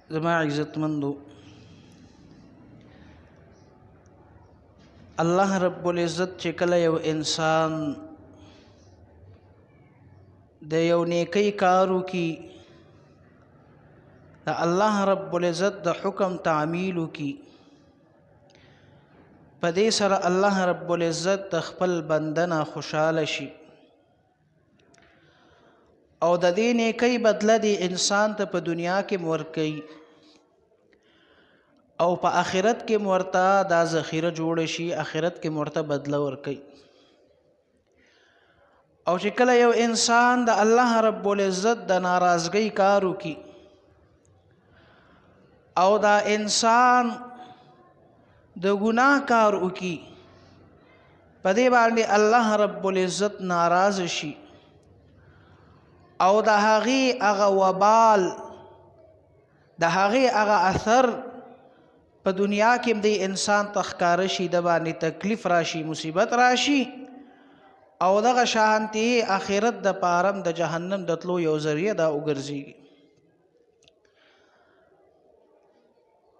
زما عزتمندو الله رب العزت چې کله یو انسان د یو نیکی کارو کی د الله رب العزت د حکم تعمیلو کی په دې سره الله رب العزت د خپل بندنه خوشاله شي او د دې نیکی بدله دی انسان ته په دنیا کې ورکوي او په آخرت کې ورته دا ذخیره جوړ شي آخرت کې ورته بدله ورکوي او چې کله یو انسان د الله رب العزت د ناراضګۍ کار وکړي او دا انسان د ګناه کار وکړي په دې باندې الله رب العزت ناراض شي او د هغې هغه وبال د هغې هغه اثر په دنیا کې د انسان تخکاره شي د باندې تکلیف راشي مصیبت راشي او دغه شانتي آخرت د پارم د جهنم د تلو یو ذریعہ دا وګرځي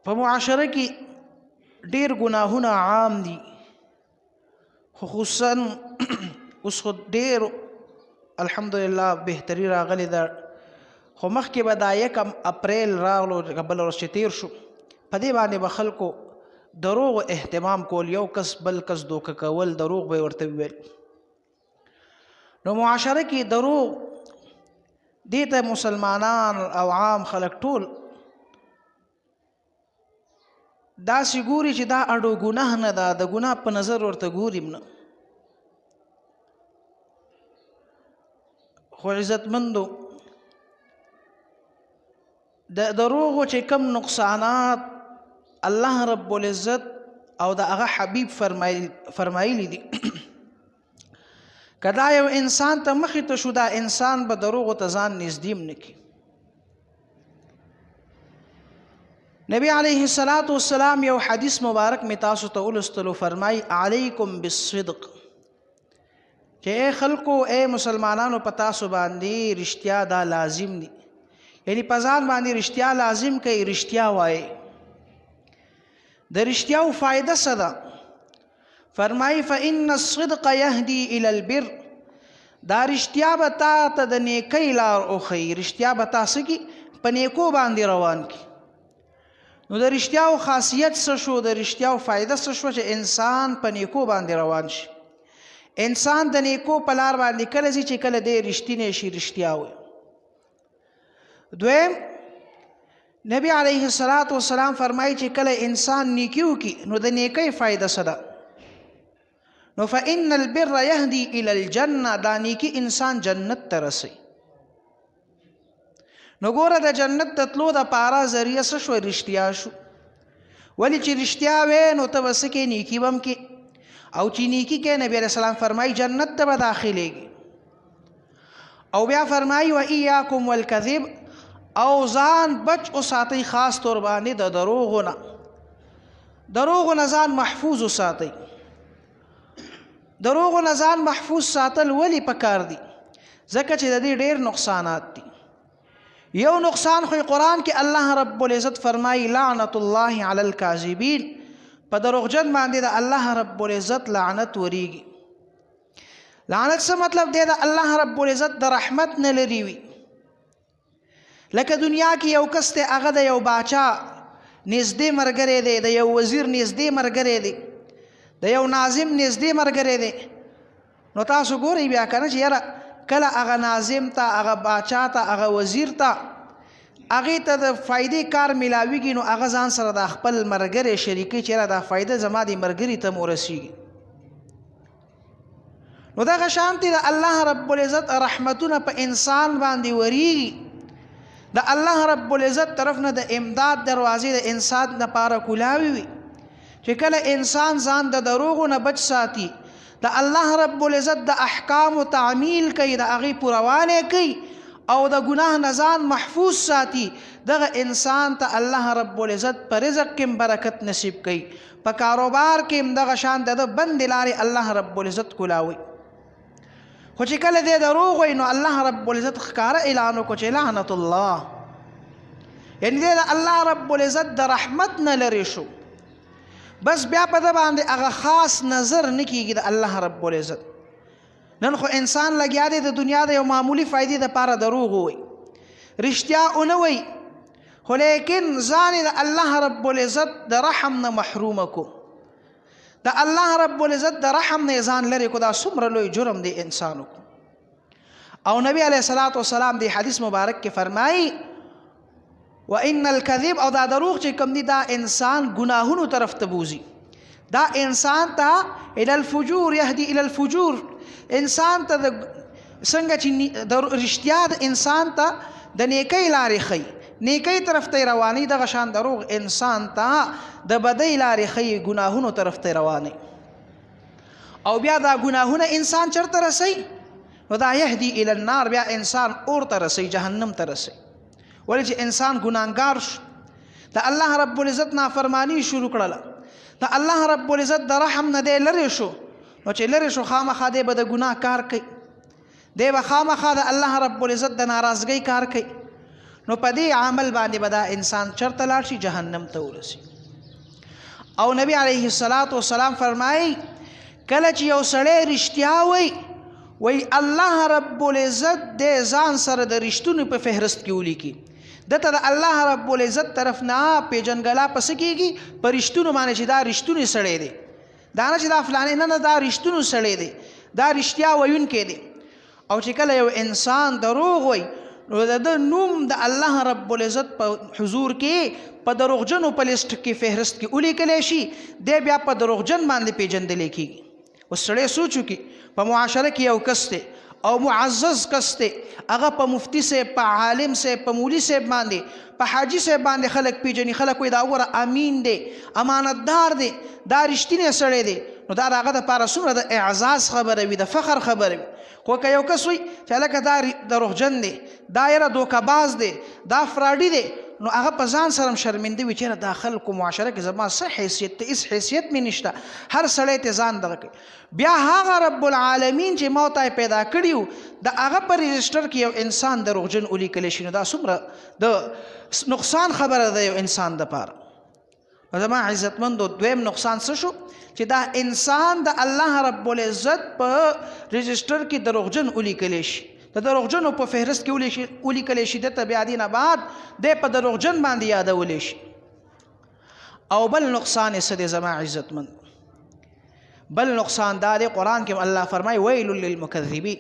په معاشره کې ډیر ګناهونه عام دي خصوصا اوس خو ډیر الحمدلله بهتري راغلی ده خو مخکې به دا 1 اپریل راغلو قبل ورځ چې تیر شو په دې باندې به خلکو دروغ اهتمام کول یو کس بل کس دوکه کول دروغ به ورته ویل نو معاشره کې دروغ دې ته مسلمانان او عام خلک ټول داسې ګوري چې دا اډو ګناه نه ده د ګناه په نظر ورته ګوري نه خو عزتمندو د دروغو چې کم نقصانات الله رب العزت او د هغه حبیب فرمایلی دي کدا یو انسان ته مخې ته شو دا انسان به دروغو ته ځان نږدې نه کړي نبی علیه الصلاۃ والسلام یو حدیث مبارک می تاسو ته ولستلو فرمای علیکم بالصدق چې اے خلکو اے مسلمانانو په تاسو باندې رښتیا دا لازم دي یعنی په ځان باندې رښتیا لازم کوي رښتیا وایي د رښتیاو فائدہ څه ده فرمای فإن الصدق يهدي إلى البر دا رښتیا به تا ته د نیکۍ لار وښیي رښتیا به تاسو کې په نیکو باندې روان کړي نو د رښتیاو خاصیت څه شو د رښتیاو فائدہ څه شو چې انسان په نیکو باندې روان شي انسان د نیکو په لار باندې کله چې کله د رښتینې شي رښتیا وي دویم نبی علیه الصلاۃ والسلام فرمایي چې کله انسان نیکیو کی نو د نیکۍ فائدہ څه ده نو فإن البر يهدي إلى الجنة دا نیکی انسان جنت ته رسي نو ګوره د جنت ته تلو د پاره ذریعہ څه شو رښتیا شو ولی چې رښتیا وې نو ته بس کې نیکی بم کې او چې نیکی کې نبی علیہ السلام فرمایي جنت ته به داخليږي او بیا فرمایي وإياكم والكذب او ځان بچ او ساتي خاص تور باندې د دروغونه ځان محفوظ ساتي دروغونه ځان محفوظ ساتل ولی پکار دي ځکه چې د دې ډېر نقصانات دي یو نقصان خو قرآن کې الله رب العزت فرمایي لعنت الله علی الکاذبین په دروغجن باندې د الله رب العزت لعنت وریږي لعنت څه مطلب دی د الله رب العزت د رحمت نه لري وي لکه دنیا کې یو کس ته هغه د یو باچا نږدې مرګره دی د یو وزیر نږدې مرګره دی د یو ناظم نږدې مرګره دی نو تاسو ګورئ بیا کنه چې یاره کله هغه ناظم ته هغه باچا ته هغه وزیر ته هغې ته د فایدې کار میلاویږي نو هغه ځان سره د خپل مرګرې شریکي چېرې دا فایده زما د مرګري ته م ورسیږي نو دغه شانتې د الله رب العزت رحمتونه په انسان باندې وریږي د الله رب العزت طرف نه د امداد دروازې د انسان لپاره کولاوي وي چې کله انسان ځان د دروغو نه بچ ساتي د الله رب العزت د احکام تعمیل کوي د هغې پوروانې کوي او د ګناه نه ځان محفوظ ساتي دغه انسان ته الله رب العزت په رزق کې برکت نصیب کوي په کاروبار کې دغه شان د بندې لارې الله رب العزت کولاوي خو چې کله دې دروغ وي نو الله رب العزت ښکاره اعلان وکړو چې لعنت الله یعنی دی د الله رب العزت د رحمت نه لرې شو، بس بیا په ده باندې هغه خاص نظر نه کیږي د الله رب العزت. نن خو انسان لګیا دی د دنیا د یو معمولی فایدې دپاره دروغ ووایي، رښتیا ونه وایي، خو لیکن ځان یې د الله رب العزت د رحم نه محرومه کو، د الله رب العزت د رحم نه ځان لرې کو. دا څومره لوی جرم دی انسان کو. او نبی علیه الصلاة والسلام دی حدیث مبارک کې فرمایي وان الکذب، او دا دروغ چې کوم دی دا انسان گناهونو طرف ته بوزي، دا انسان ته الى الفجور يهدي الى الفجور، انسان ته څنګه چې رښتیا د انسان ته د نیکۍ لارې ښیي، نیکۍ طرف ته رواني، دغه شان دروغ انسان ته د بدۍ لارې ښیي، ګناهونو طرف ته رواني. او بیا دا ګناهونه انسان چرته رسوي؟ نو دا یهدي الى النار، بیا انسان اور ته رسوي، جهنم ته رسوي. ولې چې انسان ګناهګار شو، د الله رب العزت نافرمانی شروع کړله، د الله رب العزت د رحم نه دی لرې شو، نو چې لرې شو خامخا دی به د ګناه کار کوي، دی به خامخا د الله رب العزت د ناراضګۍ کار کوي. نو په دې عمل باندې به دا انسان چرته لاړ شي؟ جهنم ته ورسي. او نبی علیه الصلاة والسلام فرمایي کله چې یو سړی رښتیا وایي الله رب العزت د ځان سره د رښتونو په فهرست کې ولیکي، دته د الله رب العزت طرف نه پیژنګلا پس کېږي په رښتونو باندې چې دا رښتونی سړی دی، دا نه چې دا فلانې، نه دا رښتونی سړی دی، دا رښتیا ویونکی دی. او چې کله یو انسان دروغ وایي نو د نوم د الله رب العزت په حضور کې په دروغجنو په لیست کې فهرست کې ولیکلی شي، دی بیا په دروغجن باندې پیژندلی کېږي. اوس سړی سوچ وکړي په معاشره کې یو کس دی او معزز کس دی، هغه په مفتی صاحب، په عالم صاحب، په مولي صاحب باندې، په حاجي صاحب باندې خلک پیژني، خلک وایي دا وګوره امین دی، امانتدار دی، دا رښتینی سړی دی. نو دا د هغه دپاره څومره د اعزاز خبره وي، د فخر خبره وي. خو که یو کس وایي چې هلکه دا دروغجن دی، دا یاره دوکهباز دی، دا فراډي دی، نو هغه په ځان سره هم شرمنده وي چې دا خلکو معاشره کې زما څه حیثیت ته، هېڅ حیثیت مې نشته، هر سړی ته ځان دغه کوي. بیا هغه رب العالمین چې ما ته پیدا کړي وو د هغه په رجسټر کې یو انسان دروغجن ولیکلی شي، نو دا څومره د نقصان خبره ده یو انسان دپاره. زما عزتمندو دویم نقصان څه شو؟ چې دا انسان د الله رب العزت په رجسټر کې دروغجن ولیکلی شي، د دروغجنو په فهرست کې ولیکلی شي، دته بیا دې نه بعد دی په دروغجن باندې یادولی شي. او بل نقصان یې څه دی زما عزتمند؟ بل نقصان دا دی قرآن کې الله فرمایي ویل للمکذبین،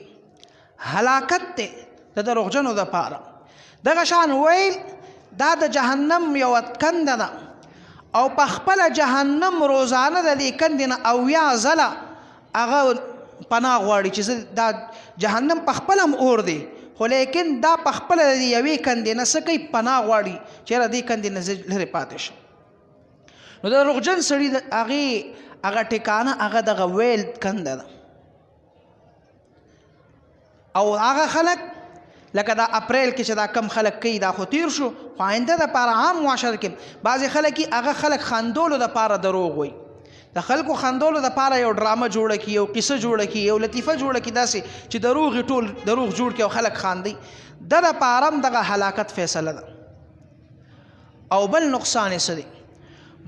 هلاکت دی د دروغجنو دپاره. دغه شان ویل دا د جهنم یوه کنده ده، او په خپله جهنم روزانه د دې کندې نه 80 ځله هغه پناه غواړي چې دا جهنم په خپله هم اور دی، خو لیکن دا په خپله د یوې کندې نه څه کوي؟ پناه غواړي چې یاره دې کندې نه زه لرې پاتې شم. نو د دروغجن سړي د هغه ټکانه هغه دغه ویل کنده ده. او هغه خلک لکه دا اپریل کې چې دا کم خلک کوي دا خو تیر شو، خو آینده دپاره عام معاشره کې بعضې خلک هغه خلک خندولو دپاره دروغ وایي، د خلکو خندولو دپاره یو ډرامه جوړه کړي، یو قصه جوړه کړي، یو لطیفه جوړه کړي، داسې چې دروغ یې ټول دروغ جوړ کړي او خلک خاندي، د دپاره هم دغه هلاکت فیصله ده. او بل نقصان یې څه دی؟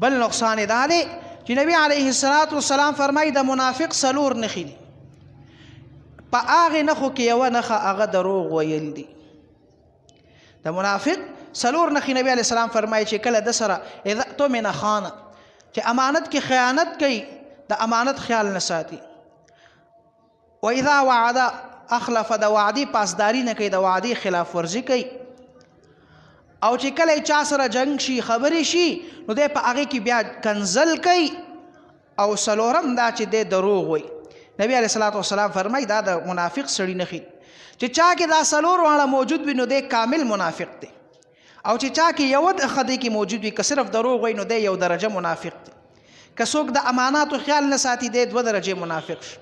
بل نقصان یې دا دی چې نبی علیه الصلاة والسلام فرمایي د منافق 4 نښې دي، په هغې نښو کې یوه نښه هغه دروغ ویل دي. د منافق 4 نښې نبی علیه السلام فرمایي چې کله د سره اذا اؤتمن خانه، چې امانت کې خیانت کوي، د امانت خیال نه ساتي، و اذا وعد اخلف، د وعدې پاسداري نه کوي، د وعدې خلاف ورزي کوي، او چې کله چا سره جنگ شي، خبرې شي، نو دی په هغې کې بیا کنزل کوي. او 4م دا چې دی دروغ وایي. نبی علیه الصلاة والسلام فرمایي دا د منافق سړي نښې چې چا کې دا 4 واړه موجود وي نو دی کامل منافق دی، او چې چا کې یو د خدای کې موجود وي که صرف دروغ وایي نو دی یو درجه منافق دی. که څوک د اماناتو خیال نه ساتي دی 2 درجې منافق شي.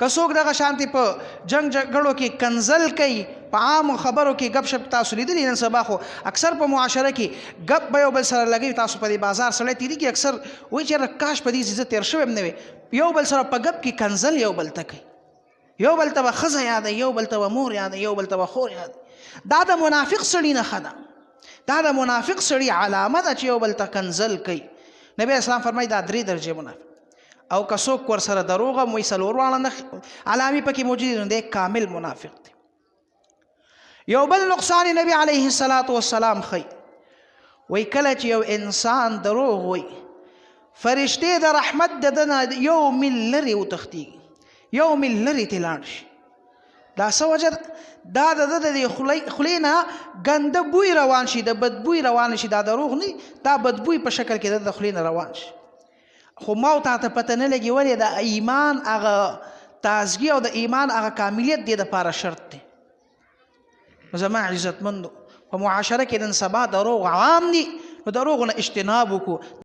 که څوک دغه شانتي په جنگ جګړو کې کنزل کوي، په عامو خبرو کې گپ شپ، تاسو لیدلی نن سبا خو اکثر په معاشره کې گپ به یو بل سره لګوي. تاسو په دې بازار سړی تېرېږي اکثر وایي چې کاش په دې زه تېر شوی هم نه وی، یو بل سره په گپ کې کنزل یو بل ته کوي، یو بل ته به ښځه یاده، یو بل ته به مور یاده، یو بل ته به خور یاده. دا د منافق سړي نښه ده. دا د منافق سړي علامه ده چې یو بل ته کنزل کوي. نبی اسلام فرمایي دا 3 درجې منافق او که څوک ورسره دروغ هم وایي 4 واړه علامې پکې موجودې دي نو دی کامل منافق دی. یو بل نقصان نبی علیه الصلاة والسلام ښیي وایي کله چې یو انسان دروغ وایي فرشتې د رحمت د ده نه یو میل لرې وتښتېږي، یو میل لرې ترې لاړ شي. دا څه وجه دا د ده د خولې نه ګنده بوی روان شي، د بدبوی روان شي. دا دروغ نه دا بدبوی په شکل کې د خولې نه روان شي. خو ما او تا ته پته نه لګي ولې د ایمان هغه تازګي او د ایمان هغه کاملیت دې دپاره شرط دی. زما عزتمندو په معاشره کې نن سبا دروغ عوام دي، نو دروغو نه اجتناب وکړو.